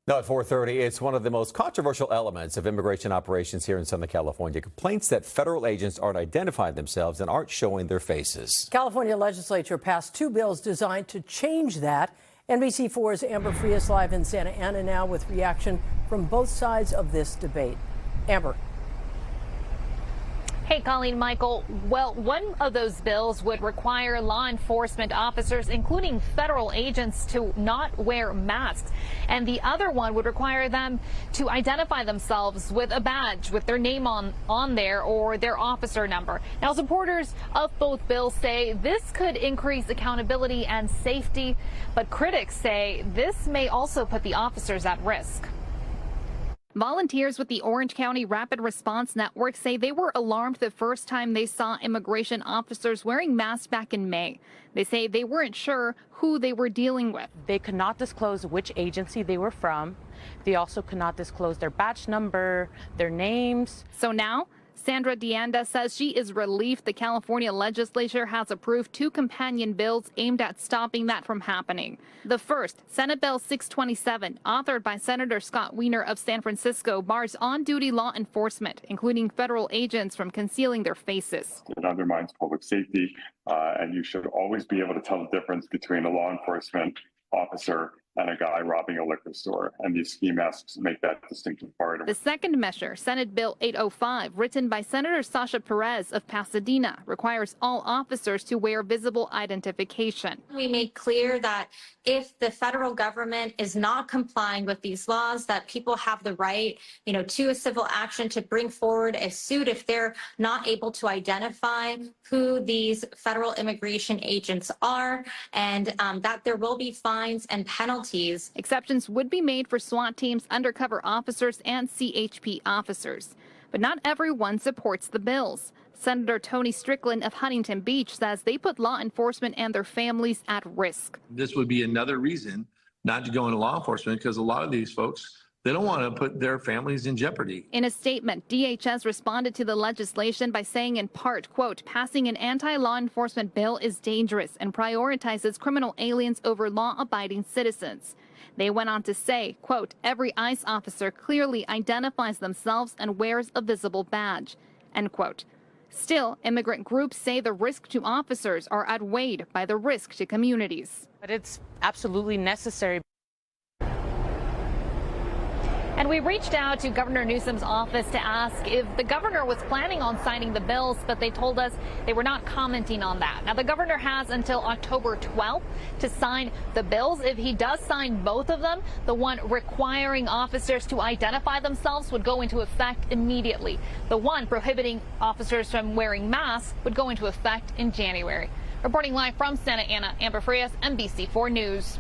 Now at 4:30, it's one of the most controversial elements of immigration operations here in Southern California. Complaints that federal agents aren't identifying themselves and aren't showing their faces. California legislature passed two bills designed to change that. NBC4's Amber Frias live in Santa Ana now with reaction from both sides of this debate. Amber. Hey, Colleen, Michael. Well, one of those bills would require law enforcement officers, including federal agents, to not wear masks. And the other one would require them to identify themselves with a badge with their name on there or their officer number. Now, supporters of both bills say this could increase accountability and safety, but critics say this may also put the officers at risk. Volunteers with the Orange County Rapid Response Network say they were alarmed the first time they saw immigration officers wearing masks back in May. They say they weren't sure who they were dealing with. They could not disclose which agency they were from. They also could not disclose their badge number, their names. So now, Sandra Deanda says she is relieved the California legislature has approved two companion bills aimed at stopping that from happening. The first, Senate Bill 627, authored by Senator Scott Wiener of San Francisco, bars on-duty law enforcement, including federal agents, from concealing their faces. It undermines public safety, and you should always be able to tell the difference between a law enforcement officer and a guy robbing a liquor store, and these ski masks make that distinctive part. The second measure, Senate Bill 805, written by Senator Sasha Perez of Pasadena, requires all officers to wear visible identification. We made clear that if the federal government is not complying with these laws, that people have the right, to a civil action to bring forward a suit if they're not able to identify who these federal immigration agents are, and that there will be fines and penalties. Exceptions would be made for SWAT teams, undercover officers, and CHP officers. But not everyone supports the bills. Senator Tony Strickland of Huntington Beach says they put law enforcement and their families at risk. This would be another reason not to go into law enforcement, because a lot of these folks, they don't want to put their families in jeopardy. In a statement, DHS responded to the legislation by saying in part, quote, passing an anti-law enforcement bill is dangerous and prioritizes criminal aliens over law-abiding citizens. They went on to say, quote, every ICE officer clearly identifies themselves and wears a visible badge, end quote. Still, immigrant groups say the risk to officers are outweighed by the risk to communities. But it's absolutely necessary. And we reached out to Governor Newsom's office to ask if the governor was planning on signing the bills, but they told us they were not commenting on that. Now, the governor has until October 12th to sign the bills. If he does sign both of them, the one requiring officers to identify themselves would go into effect immediately. The one prohibiting officers from wearing masks would go into effect in January. Reporting live from Santa Ana, Amber Frias, NBC4 News.